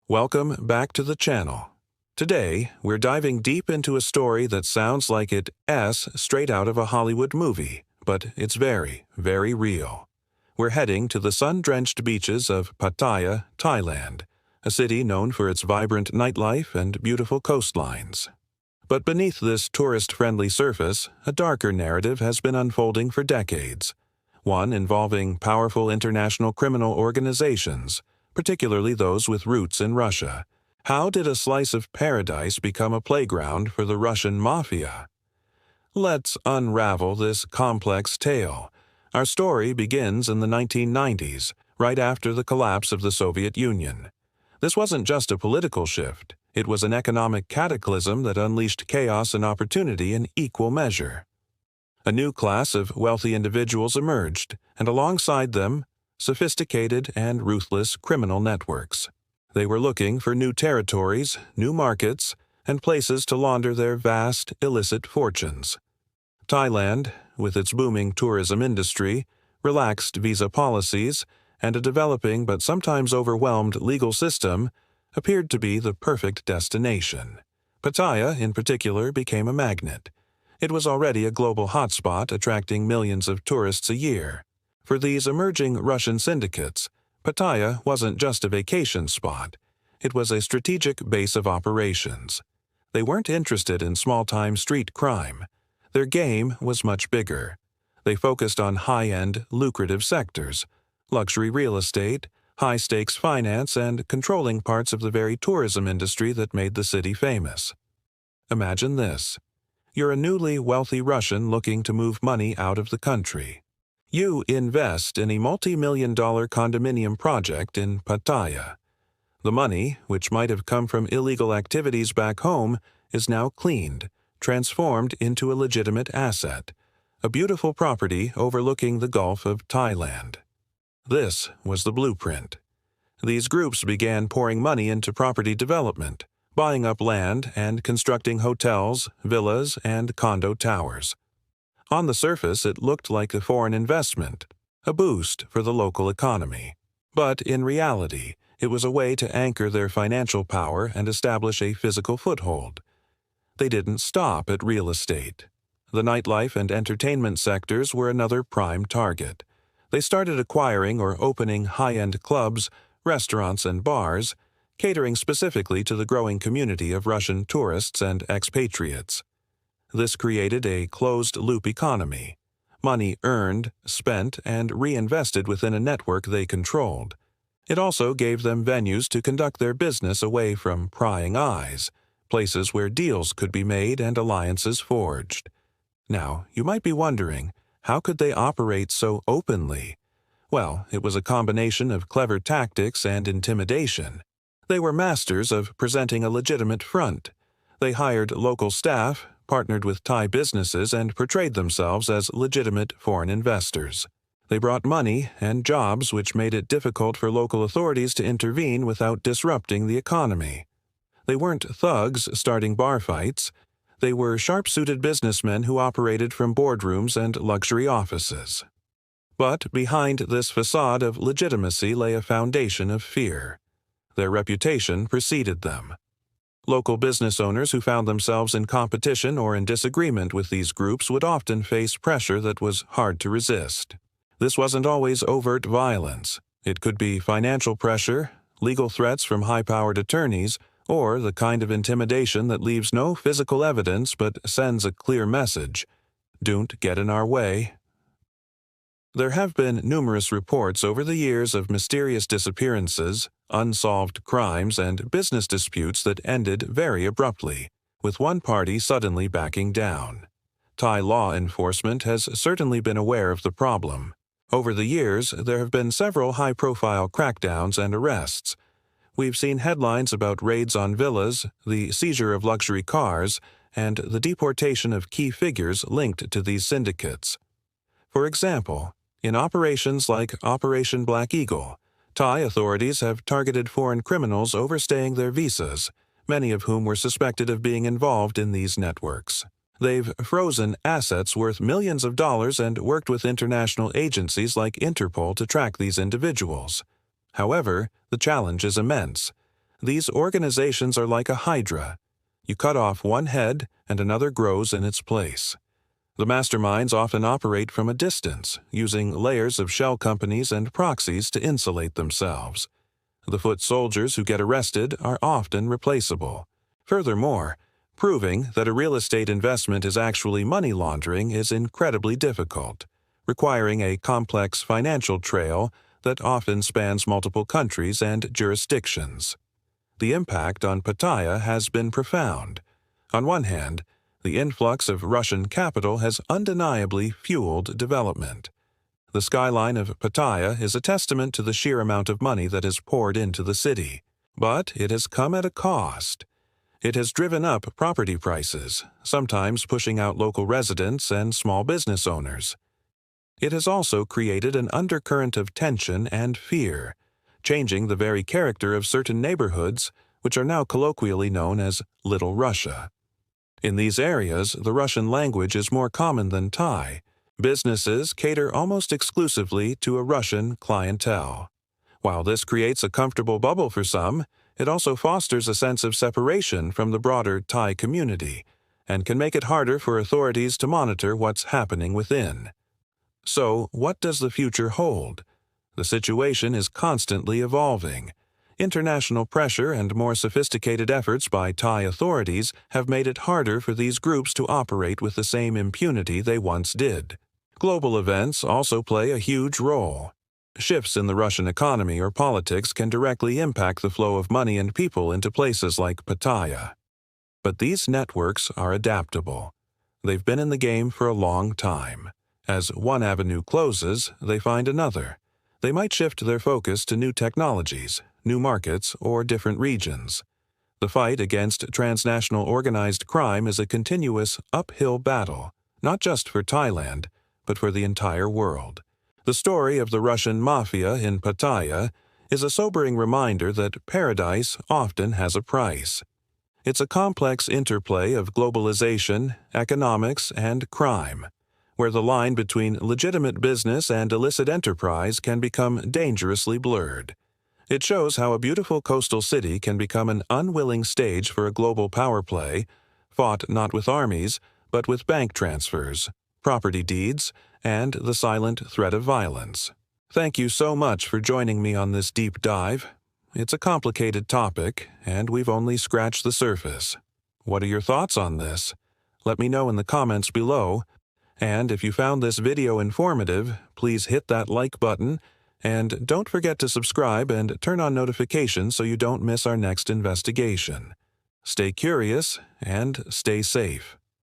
Welcome back to the channel. Today, we're diving deep into a story that sounds like it's straight out of a Hollywood movie, but it's very, very real. We're heading to the sun-drenched beaches of Pattaya, Thailand, a city known for its vibrant nightlife and beautiful coastlines. But beneath this tourist-friendly surface, a darker narrative has been unfolding for decades, one involving powerful international criminal organizations, particularly those with roots in Russia. How did a slice of paradise become a playground for the Russian mafia? Let's unravel this complex tale. Our story begins in the 1990s, right after the collapse of the Soviet Union. This wasn't just a political shift, it was an economic cataclysm that unleashed chaos and opportunity in equal measure. A new class of wealthy individuals emerged, and alongside them, sophisticated and ruthless criminal networks. They were looking for new territories, new markets, and places to launder their vast, illicit fortunes. Thailand, with its booming tourism industry, relaxed visa policies, and a developing but sometimes overwhelmed legal system, appeared to be the perfect destination. Pattaya, in particular, became a magnet. It was already a global hotspot attracting millions of tourists a year. For these emerging Russian syndicates, Pattaya wasn't just a vacation spot. It was a strategic base of operations. They weren't interested in small-time street crime. Their game was much bigger. They focused on high-end, lucrative sectors, luxury real estate, high-stakes finance, and controlling parts of the very tourism industry that made the city famous. Imagine this. You're a newly wealthy Russian looking to move money out of the country. You invest in a multi-million-dollar condominium project in Pattaya. The money, which might have come from illegal activities back home, is now cleaned, transformed into a legitimate asset, a beautiful property overlooking the Gulf of Thailand. This was the blueprint. These groups began pouring money into property development, buying up land and constructing hotels, villas, and condo towers. On the surface, it looked like a foreign investment, a boost for the local economy. But in reality, it was a way to anchor their financial power and establish a physical foothold. They didn't stop at real estate. The nightlife and entertainment sectors were another prime target. They started acquiring or opening high-end clubs, restaurants, and bars, catering specifically to the growing community of Russian tourists and expatriates. This created a closed-loop economy. Money earned, spent, and reinvested within a network they controlled. It also gave them venues to conduct their business away from prying eyes, places where deals could be made and alliances forged. Now, you might be wondering, how could they operate so openly? Well, it was a combination of clever tactics and intimidation. They were masters of presenting a legitimate front. They hired local staff, partnered with Thai businesses, and portrayed themselves as legitimate foreign investors. They brought money and jobs, which made it difficult for local authorities to intervene without disrupting the economy. They weren't thugs starting bar fights. They were sharp-suited businessmen who operated from boardrooms and luxury offices. But behind this facade of legitimacy lay a foundation of fear. Their reputation preceded them. Local business owners who found themselves in competition or in disagreement with these groups would often face pressure that was hard to resist. This wasn't always overt violence. It could be financial pressure, legal threats from high-powered attorneys, or the kind of intimidation that leaves no physical evidence but sends a clear message: don't get in our way. There have been numerous reports over the years of mysterious disappearances, unsolved crimes, and business disputes that ended very abruptly, with one party suddenly backing down. Thai law enforcement has certainly been aware of the problem. Over the years, there have been several high-profile crackdowns and arrests. We've seen headlines about raids on villas, the seizure of luxury cars, and the deportation of key figures linked to these syndicates. For example, in operations like Operation Black Eagle, Thai authorities have targeted foreign criminals overstaying their visas, many of whom were suspected of being involved in these networks. They've frozen assets worth millions of dollars and worked with international agencies like Interpol to track these individuals. However, the challenge is immense. These organizations are like a hydra. You cut off one head and another grows in its place. The masterminds often operate from a distance, using layers of shell companies and proxies to insulate themselves. The foot soldiers who get arrested are often replaceable. Furthermore, proving that a real estate investment is actually money laundering is incredibly difficult, requiring a complex financial trail that often spans multiple countries and jurisdictions. The impact on Pattaya has been profound. On one hand, the influx of Russian capital has undeniably fueled development. The skyline of Pattaya is a testament to the sheer amount of money that is poured into the city. But it has come at a cost. It has driven up property prices, sometimes pushing out local residents and small business owners. It has also created an undercurrent of tension and fear, changing the very character of certain neighborhoods, which are now colloquially known as Little Russia. In these areas, the Russian language is more common than Thai. Businesses cater almost exclusively to a Russian clientele. While this creates a comfortable bubble for some, it also fosters a sense of separation from the broader Thai community and can make it harder for authorities to monitor what's happening within. So, what does the future hold? The situation is constantly evolving. International pressure and more sophisticated efforts by Thai authorities have made it harder for these groups to operate with the same impunity they once did. Global events also play a huge role. Shifts in the Russian economy or politics can directly impact the flow of money and people into places like Pattaya. But these networks are adaptable. They've been in the game for a long time. As one avenue closes, they find another. They might shift their focus to new technologies, new markets, or different regions. The fight against transnational organized crime is a continuous uphill battle, not just for Thailand, but for the entire world. The story of the Russian mafia in Pattaya is a sobering reminder that paradise often has a price. It's a complex interplay of globalization, economics, and crime, where the line between legitimate business and illicit enterprise can become dangerously blurred. It shows how a beautiful coastal city can become an unwilling stage for a global power play, fought not with armies, but with bank transfers, property deeds, and the silent threat of violence. Thank you so much for joining me on this deep dive. It's a complicated topic, and we've only scratched the surface. What are your thoughts on this? Let me know in the comments below. And if you found this video informative, please hit that like button, and don't forget to subscribe and turn on notifications so you don't miss our next investigation. Stay curious and stay safe.